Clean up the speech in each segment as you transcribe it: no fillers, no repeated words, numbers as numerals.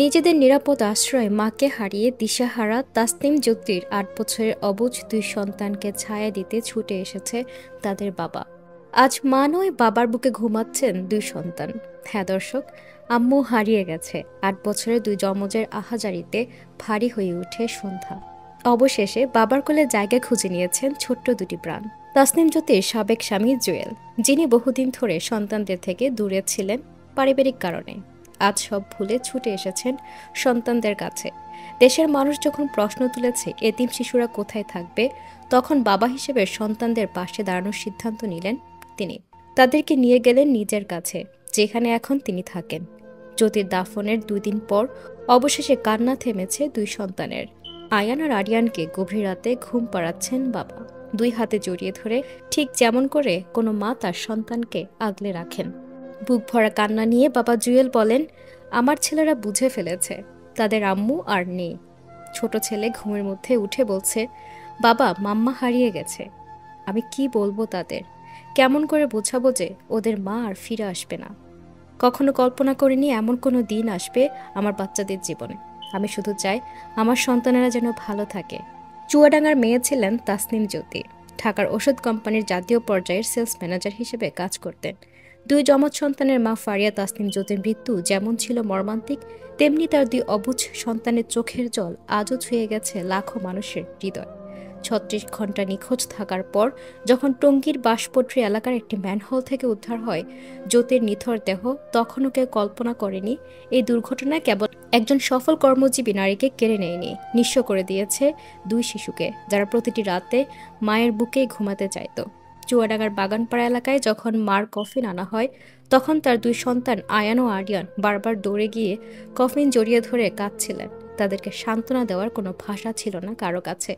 নিজেদের নিরাপদ আশ্রয়ে মাকে হারিয়ে দিশাহারা তাসনিম জ্যোতির ৮ বছরের অবুঝ দুই সন্তানকে ছায়া দিতে ছুটে এসেছে তাদের বাবা। আজ মা নয়, বাবার বুকে ঘুমাচ্ছেন দুই সন্তান। হ্যাঁ দর্শক, আম্মু হারিয়ে গেছে। ৮ বছরের দুই যমজের আহাজারিতে ভারী হয়ে ওঠে সন্ধ্যা। অবশেষে বাবার কোলে জায়গা খুঁজে নিয়েছেন ছোট্ট দুটি প্রাণ। তাসনিম জ্যোতির সাবেক স্বামী জুয়েল, যিনি বহুদিন ধরে সন্তানদের থেকে দূরে ছিলেন পারিবারিক কারণে, আজ সব ভুলে ছুটে এসেছেন সন্তানদের কাছে। দেশের মানুষ যখন প্রশ্ন তুলেছে এতিম শিশুরা কোথায় থাকবে, তখন বাবা হিসেবে সন্তানদের পাশে দাঁড়ানোর সিদ্ধান্ত নিলেন তিনি। তাদেরকে নিয়ে গেলেন নিজের কাছে, যেখানে এখন তিনি থাকেন। জ্যোতির দাফনের ২ দিন পর অবশেষে কান্না থেমেছে দুই সন্তানের। আয়ান আর আরিয়ানকে গভীর রাতে ঘুম পাড়াচ্ছেন বাবা, দুই হাতে জড়িয়ে ধরে, ঠিক যেমন করে কোনো মা তার সন্তানকে আগলে রাখেন। বুক ভরা কান্না নিয়ে বাবা জুয়েল বলেন, আমার ছেলেরা বুঝে ফেলেছে তাদের আম্মু আর নেই। ছোট ছেলে ঘুমের মধ্যে উঠে বলছে, বাবা, মাম্মা হারিয়ে গেছে। আমি কি বলবো তাদের? কেমন করে বোঝাবো যে ওদের মা আর ফিরে আসবে না? কখনো কল্পনা করিনি এমন কোনো দিন আসবে আমার বাচ্চাদের জীবনে। আমি শুধু চাই আমার সন্তানেরা যেন ভালো থাকে। চুয়াডাঙ্গার মেয়ে ছিলেন তাসনিম জ্যোতি। ঢাকার ওষুধ কোম্পানির জাতীয় পর্যায়ের সেলস ম্যানেজার হিসেবে কাজ করতেন। দুই যমজ সন্তানের মা ফারিয়া তাসনিম জ্যোতির মৃত্যু যেমন ছিল মর্মান্তিক, তেমনি তার দুই অবুঝ সন্তানের চোখের জল আজও ছুঁয়ে গেছে লাখো মানুষের হৃদয়। ৩৬ ঘন্টা নিখোঁজ থাকার পর যখন টঙ্গীর বাঁশপট্রি এলাকার একটি ম্যানহোল থেকে উদ্ধার হয় জ্যোতির নিথর দেহ, তখনও কেউ কল্পনা করেনি এই দুর্ঘটনা কেবল একজন সফল কর্মজীবী নারীকে কেড়ে নেয়নি, নিঃস্ব করে দিয়েছে দুই শিশুকে, যারা প্রতিটি রাতে মায়ের বুকেই ঘুমাতে চাইত। চুয়াডাঙ্গার বাগানপাড়া এলাকায় যখন মার কফিন আনা হয়, তখন তার দুই সন্তান আয়ান ও আরিয়ান বারবার দৌড়ে গিয়ে কফিন জড়িয়ে ধরে কাঁদছিলেন। তাদেরকে সান্ত্বনা দেওয়ার কোনো ভাষা ছিল না কারো কাছে,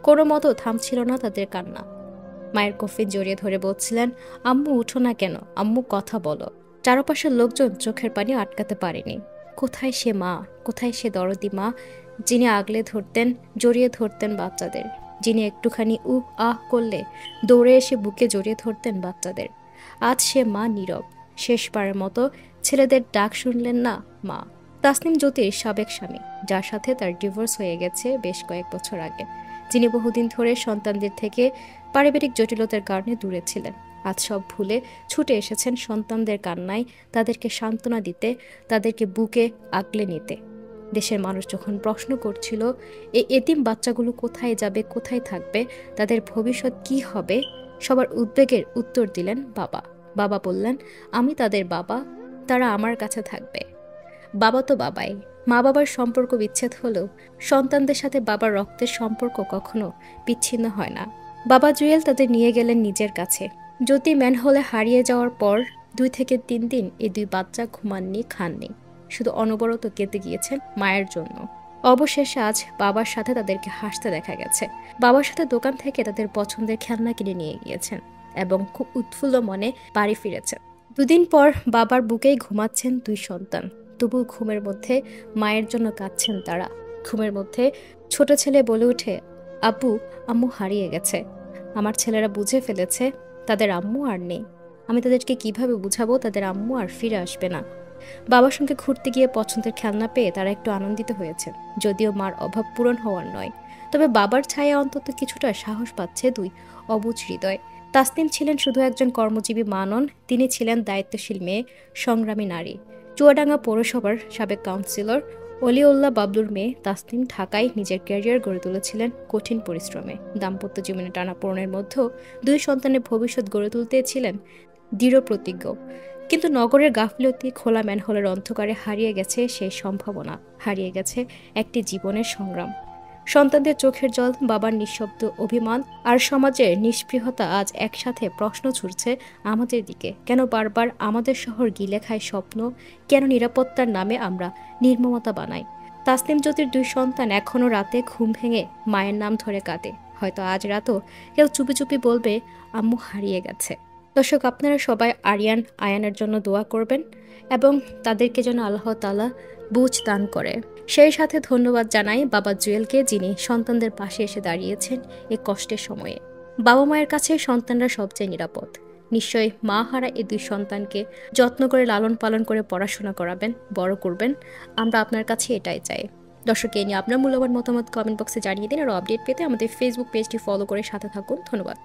কোনো মতো থামছিল না তাদের কান্না। মায়ের কফিন জড়িয়ে ধরে বলছিলেন, আম্মু উঠো না কেন, আম্মু কথা বলো। চারপাশের লোকজন চোখের পানি আটকাতে পারেনি। কোথায় সে মা, কোথায় সে দরদি মা, যিনি আগলে ধরতেন, জড়িয়ে ধরতেন বাচ্চাদের, যিনি একটুখানি উহ আহ করলে দৌড়ে এসে বুকে জড়িয়ে ধরতেন বাচ্চাদের। আজ সে মা নীরব, শেষবারের মতো ছেলেদের ডাক শুনলেন না মা। তাসনিম জ্যোতির সাবেক স্বামী, যার সাথে তার ডিভোর্স হয়ে গেছে বেশ কয়েক বছর আগে, যিনি বহুদিন ধরে সন্তানদের থেকে পারিবারিক জটিলতার কারণে দূরে ছিলেন, আজ সব ভুলে ছুটে এসেছেন সন্তানদের কান্নায় তাদেরকে সান্ত্বনা দিতে, তাদেরকে বুকে আগলে নিতে। দেশের মানুষ যখন প্রশ্ন করছিল এই এতিম বাচ্চাগুলো কোথায় যাবে, কোথায় থাকবে, তাদের ভবিষ্যৎ কি হবে, সবার উদ্বেগের উত্তর দিলেন বাবা। বাবা বললেন, আমি তাদের বাবা, তারা আমার কাছে থাকবে। বাবা তো বাবাই, মা বাবার সম্পর্ক বিচ্ছেদ হলেও সন্তানদের সাথে বাবার রক্তের সম্পর্ক কখনো বিচ্ছিন্ন হয় না। বাবা জুয়েল তাদের নিয়ে গেলেন নিজের কাছে। জ্যোতি ম্যানহোলে হারিয়ে যাওয়ার পর ২ থেকে ৩ দিন এই দুই বাচ্চা ঘুমাননি, খাননি, শুধু অনবরত কেঁদে গিয়েছেন মায়ের জন্য। অবশেষে আজ বাবার সাথে তাদেরকে হাসতে দেখা গেছে। বাবার সাথে দোকান থেকে তাদের পছন্দের খেলনা কিনে নিয়ে গিয়েছেন এবং খুব উৎফুল্ল মনে বাড়ি ফিরেছেন। ২ দিন পর বাবার বুকেই ঘুমাচ্ছেন দুই সন্তান। তবু ঘুমের মধ্যে মায়ের জন্য কাঁদছেন তারা। ঘুমের মধ্যে ছোট ছেলে বলে ওঠে, আব্বু, আম্মু হারিয়ে গেছে। আমার ছেলেরা বুঝে ফেলেছে তাদের আম্মু আর নেই। আমি তাদেরকে কিভাবে বুঝাবো তাদের আম্মু আর ফিরে আসবে না? বাবার সঙ্গে ঘুরতে গিয়ে পছন্দের খেলনা পেয়ে তারা একটু আনন্দিত হয়েছেন, যদিও মার অভাব পূরণ হওয়ার নয়। তবে বাবার ছায়া অন্তত কিছুটা সাহস পাচ্ছে দুই অবুঝ হৃদয়। তাসনিম ছিলেন শুধু একজন কর্মজীবী মা নন, তিনি ছিলেন দায়িত্বশীল মেয়ে, সংগ্রামী নারী। চুয়াডাঙ্গা পৌরসভার সাবেক কাউন্সিলর অলিউল্লাহ বাবলুর মেয়ে তাসনিম ঢাকায় নিজের ক্যারিয়ার গড়ে তুলেছিলেন কঠিন পরিশ্রমে। দাম্পত্য জীবনে টানাপোড়েনের মধ্যেও দুই সন্তানের ভবিষ্যৎ গড়ে তুলতে ছিলেন দৃঢ় প্রতিজ্ঞ। কিন্তু নগরের গাফিলতি, খোলা ম্যানহোলের অন্ধকারে হারিয়ে গেছে সেই সম্ভাবনা, হারিয়ে গেছে একটি জীবনের সংগ্রাম। সন্তানদের চোখের জল, বাবার নিঃশব্দ অভিমান আর সমাজের নিষ্পৃহতা আজ একসাথে প্রশ্ন ছুড়ছে আমাদের দিকে। কেন বারবার আমাদের শহর গিলে খায় স্বপ্ন? কেন নিরাপত্তার নামে আমরা নির্মমতা বানাই? তাসনিম জ্যোতির দুই সন্তান এখনও রাতে ঘুম ভেঙে মায়ের নাম ধরে কাঁদে। হয়তো আজ রাতও কেউ চুপি চুপি বলবে, আম্মু হারিয়ে গেছে। দর্শক, আপনারা সবাই আরিয়ান, আয়ানের জন্য দোয়া করবেন এবং তাদেরকে যেন আল্লাহ তাআলা বুঝ দান করে। সেই সাথে ধন্যবাদ জানাই বাবা জুয়েলকে, যিনি সন্তানদের পাশে এসে দাঁড়িয়েছেন এই কষ্টের সময়ে। বাবা মায়ের কাছে সন্তানরা সবচেয়ে নিরাপদ। নিশ্চয়ই মা হারা এই 2 সন্তানকে যত্ন করে লালন পালন করে পড়াশোনা করাবেন, বড় করবেন। আমরা আপনার কাছে এটাই চাই। দর্শক, এই নিয়ে আপনার মূল্যবান মতামত কমেন্ট বক্সে জানিয়ে দিন। আরও আপডেট পেতে আমাদের ফেসবুক পেজটি ফলো করে সাথে থাকুন। ধন্যবাদ।